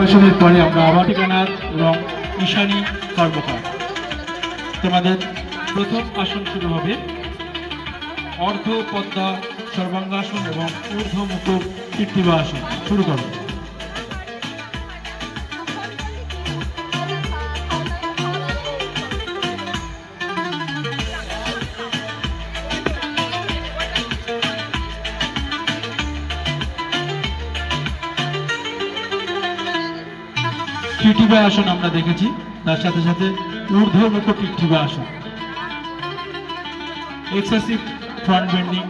আসনের পরে আমরা আবার ঠিকানার এবং ঈশানী কর্মকার। তোমাদের প্রথম আসন শুরু হবে অর্ধ পদ্মা সর্বাঙ্গাসন এবং ঊর্ধ্বমুখ কীর্তিবা আসন। শুরু করো। কীর্তিবা আসন আমরা দেখেছি, তার সাথে সাথে ঊর্ধ্বমুখ কীর্তিবা আসন। এক্সেসিভ ফ্রন্ট বেন্ডিং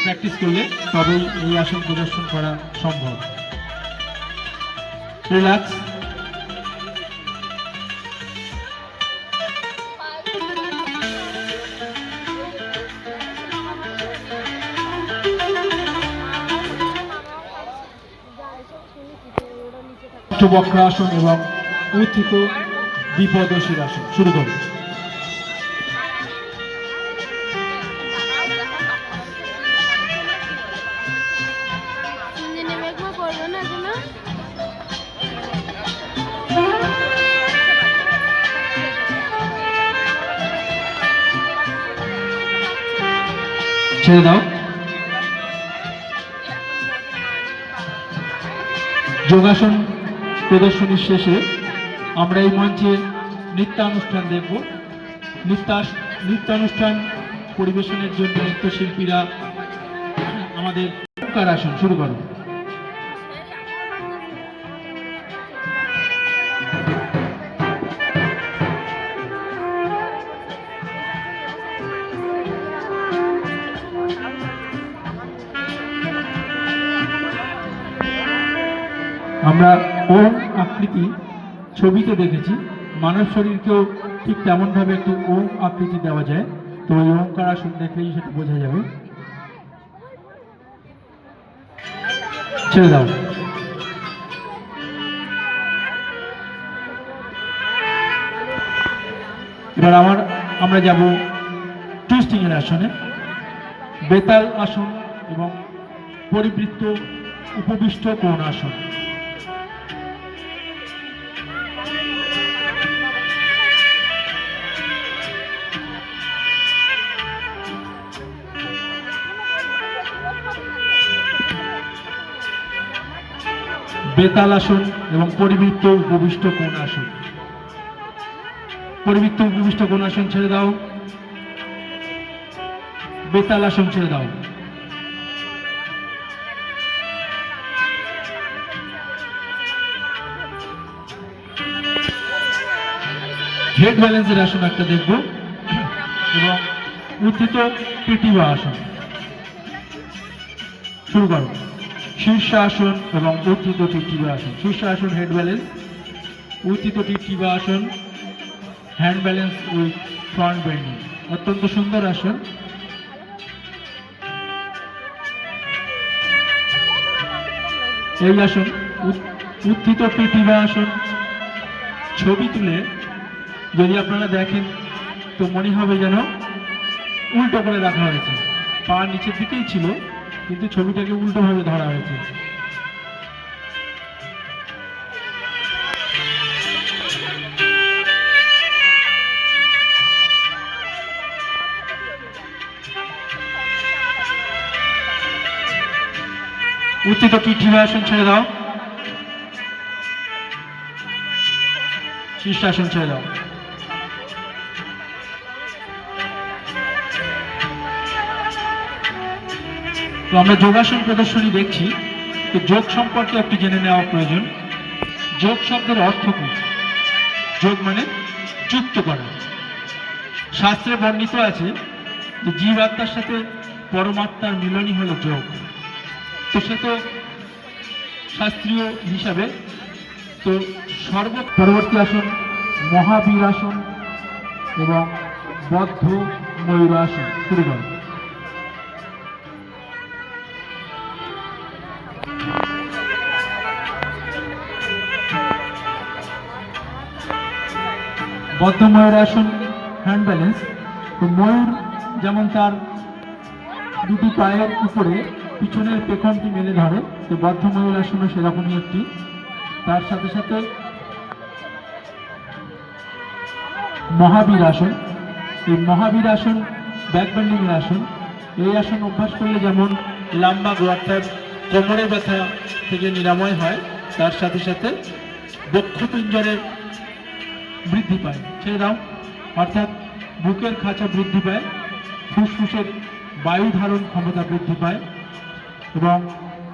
প্র্যাকটিস করলে তবেই এই আসন প্রদর্শন করা সম্ভব। রিল্যাক্স। বক্রাসন এবং উত্থিত দ্বিপদশীর আসন। শুরু করুন। ছেড়ে দাও। যোগাসন প্রদর্শনীর শেষে আমরা এই মঞ্চে নৃত্যানুষ্ঠান দেখব। নৃত্যানুষ্ঠান পরিবেশনের জন্য নৃত্যশিল্পীরা আমাদের আসন। শুরু করো। আমরা ওম আকৃতি ছবিতে দেখেছি, মানব শরীরকেও ঠিক তেমনভাবে একটি ওম আকৃতি দেওয়া যায়। তো ওই ওমকার আসন দেখলেই সেটা বোঝা যাবে। ছেড়ে দাও। এবার আমরা যাব টুইস্টিং এর আসনে। বেতাল আসন এবং পরিবৃত্ত উপবিষ্ট কোণ আসন। বেতাল আসন এবং পরিবৃত্ত উপবিষ্ট কোণ আসন। পরিবৃত্ত উপবিষ্ট কোণ আসন ছেড়ে দাও। বেতাল আসন ছেড়ে দাও। হেড ব্যালেন্সের আসন একটা দেখব এবং উত্থিত কীর্তিবা আসন। শুরু করো। শীর্ষাসন এবং উত্থিত কীর্তিবা আসন। শীর্ষাসন হেড ব্যালেন্স, উত্থিত কীর্তিবা আসন hand balance with front bending. অত্যন্ত সুন্দর আসন। এই আসন উত্থিত কীর্তিবা আসন ছবি তুলে যদি আপনারা দেখেন তো মনে হবে যেন উল্টো করে রাখা হয়েছে, পা নিচের দিকেই ছিল কিন্তু ছবিটাকে উল্টো ভাবে ধরা হয়েছে। উত্থিত কীর্তিবা আসন ছেড়ে দাও। শীর্ষাসন ছেড়ে দাও। তো আমরা যোগাসন প্রদর্শনী দেখছি, তো যোগ সম্পর্কে একটু জেনে নেওয়া প্রয়োজন। যোগ শব্দের অর্থ কি? যোগ মানে যুক্ত করা। শাস্ত্রে বর্ণিত আছে যে জীবাত্মার সাথে পরমাত্মার মিলনই হলো যোগ। তো সে তো শাস্ত্রীয় হিসাবে তো পরবর্তী আসন মহাবীর আসন এবং বদ্ধ ময়ূর আসন। শুরু করো। বদ্ধ ময়ূর আসন হ্যান্ড ব্যালেন্স। তো ময়ূর যেমন তার দুটি পায়ের উপরে পিছনের পেখমটি মেলে ধরে, তো বদ্ধ ময়ূর আসনে সেরকমই একটি তার সাথে সাথে মহাবীর আসন। এই মহাবীর আসন ব্যাক বেন্ডিং এর আসন। এই আসন অভ্যাস করলে যেমন লম্বা অর্থাৎ কোমরে ব্যথা থেকে নিরাময় হয়, তার সাথে সাথে বক্ষপিঞ্জরের বৃদ্ধি পায়, ছেড়ে দাও, অর্থাৎ বুকের খাঁচা বৃদ্ধি পায়, ফুসফুসের বায়ু ধারণ ক্ষমতা বৃদ্ধি পায় এবং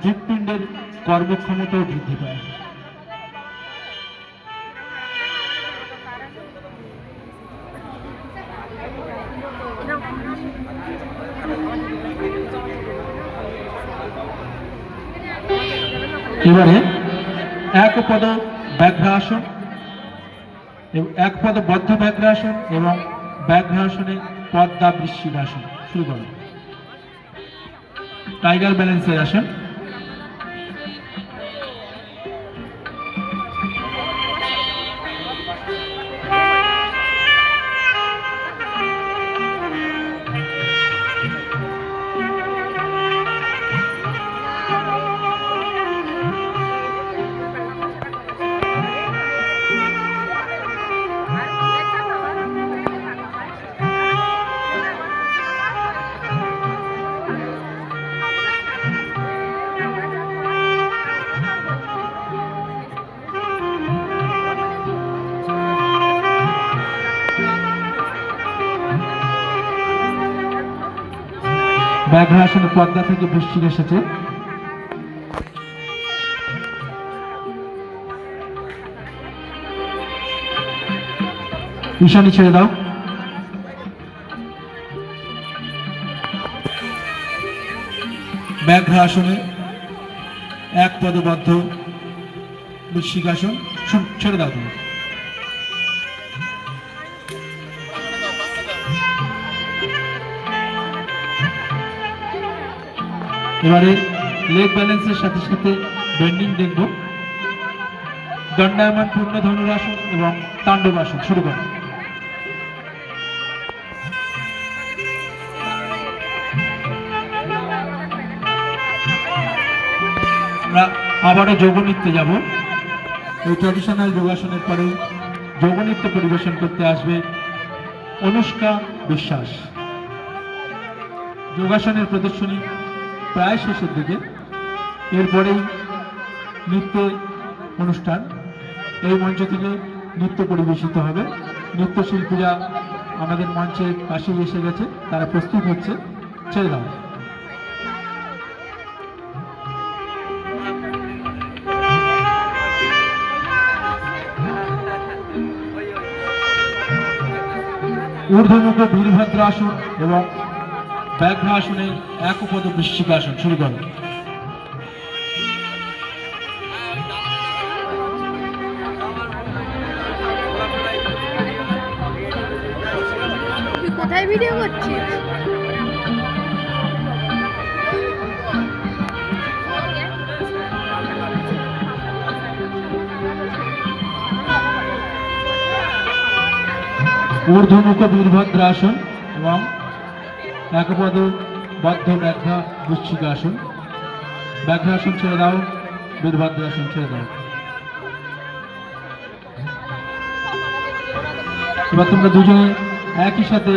হৃৎপিণ্ডের কর্মক্ষমতাও বৃদ্ধি পায়। এবারে এক পদ ব্যাঘ্রাসন, এক পদ বদ্ধ ব্যাঘ্রাসন এবং ব্যাঘ্রাসনে পদ্মা বৃশ্চিকাসন। শুরু করো। টাইগার ব্যালেন্সের আসন। ব্যাঘ্রাসনে পদ্মা থেকে বৃষ্টি এসেছে। ঈশানী ছেড়ে দাও। ব্যাঘ্রাসনে এক পদবদ্ধ বৃশ্চিকাসন। ছেড়ে দাও তুমি। এবারে লেগ ব্যালেন্সের সাথে সাথে বেন্ডিং দেখব। দণ্ডায়মান পূর্ণ ধনুরাসন এবং তাণ্ডবাসন। শুরু করো। আমরা আবারও যোগনৃত্যে যাব। এই ট্র্যাডিশনাল যোগাসনের পরে যোগনৃত্য পরিবেশন করতে আসবে অনুষ্কা বিশ্বাস। যোগাসনের প্রদর্শনী প্রায় শেষের দিকে, এরপরেই নৃত্য অনুষ্ঠান। এই মঞ্চ থেকে নৃত্য পরিবেশিত হবে। নৃত্যশিল্পীরা আমাদের মঞ্চের পাশেই এসে গেছে, তারা প্রস্তুত হচ্ছে। ছেড়ে দাও। ঊর্ধ্বমুখ বীরভদ্রাসন এবং ব্যাঘ্রাসনে এক পদ বৃশ্চিকাসন। শুরু করো। কোথায় ভিডিও করছিস? ঊর্ধ্বমুখ বীরভদ্রাসন এবং একপদ বদ্ধ ব্যাঘ্রা বৃশ্চিকাসন। ব্যাঘ্রাসন ছেড়ে দাও, বীরভদ্রাসন ছেড়ে দাও। এবার তোমরা দুজনে একই সাথে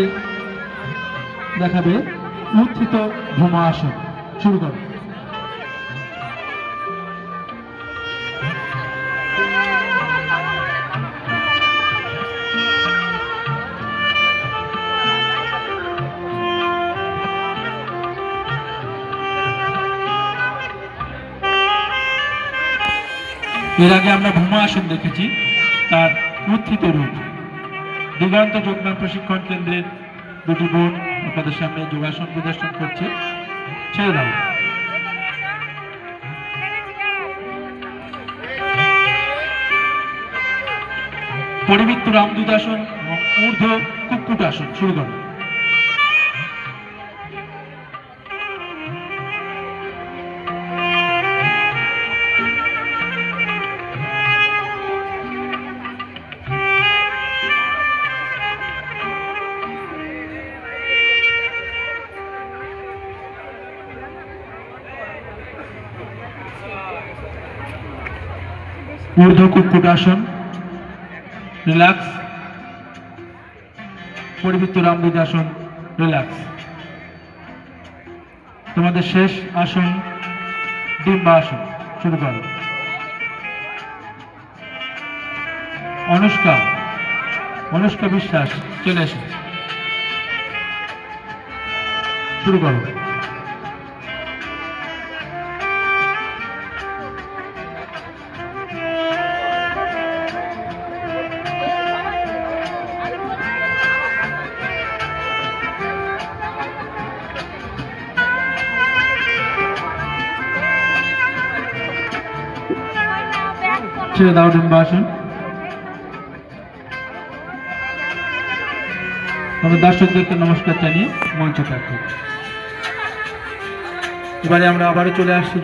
দেখাবে উত্থিত ভ্রমা আসন। শুরু করো। এর আগে আমরা ভূমা আসন দেখেছি, তার উত্থিত রূপ। দিগন্ত যোগব্যায়াম প্রশিক্ষণ কেন্দ্রের দুটি বোন আপনাদের সামনে যোগাসন প্রদর্শন করছে। ছেড়ে দাও। পরিবৃত্ত রামদূতাসন এবং ঊর্ধ্ব কুক্কুটাসন। শুরু করো। ঊর্ধ্ব কুক্কুটাসন, রিল্যাক্স। পরিবৃত্ত রামবীজাসন, রিল্যাক্স। তোমাদের শেষ আসন ডিম্বাসন, শুরু করো। অনুষ্কা বিশ্বাস চলে এসো, শুরু করো। ছেড়ে দাও ডিম্বাসন। আমরা দর্শকদেরকে নমস্কার জানিয়ে মঞ্চে থাকবো। এবারে আমরা আবারও চলে আসছি